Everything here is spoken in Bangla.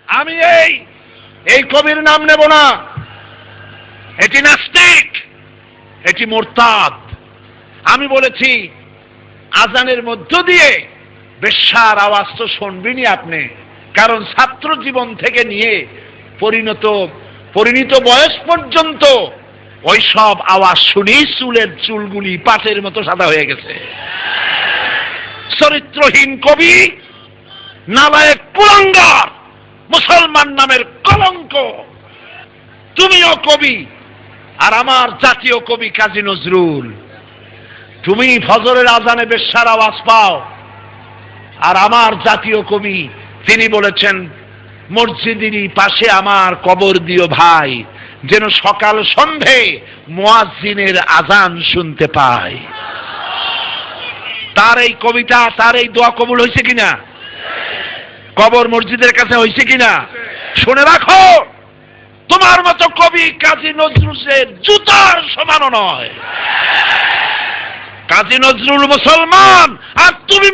আমি এই কবির নাম নেব না, এটি নাস্তিক, এটি মোরতাদ। আমি বলেছি আজানের মধ্য দিয়ে বেশ্যার আওয়াজ তো শুনবেনই আপনি, কারণ ছাত্র জীবন থেকে নিয়ে পরিণত বয়স পর্যন্ত ওই সব আওয়াজ শুনি চুলের চুলগুলি পাটের মতো সাদা হয়ে গেছে। চরিত্রহীন কবি, নালায়েক কুলাঙ্গার, মুসলমান নামের কলঙ্ক। তুমিও কবি, আর আমার জাতীয় কবি কাজী নজরুল। তুমি ফজরের আজানে বেশ্যার আওয়াজ পাও, আর আমার জাতীয় কবি তিনি বলেছেন মসজিদেরই পাশে আমার কবর দিও ভাই, যেন সকাল সন্ধে মুয়াজ্জিনের আজান শুনতে পাই। তার এই কবিতা, তার এই দোয়া কবুল হয়েছে কিনা? কবর মসজিদের কাছে হয়েছে কিনা? শুনে রাখো, তোমার মতো কবি কাজী নজরুলের জুতার সমানও নয়। কাজী নজরুল মুসলমান, আর তুমি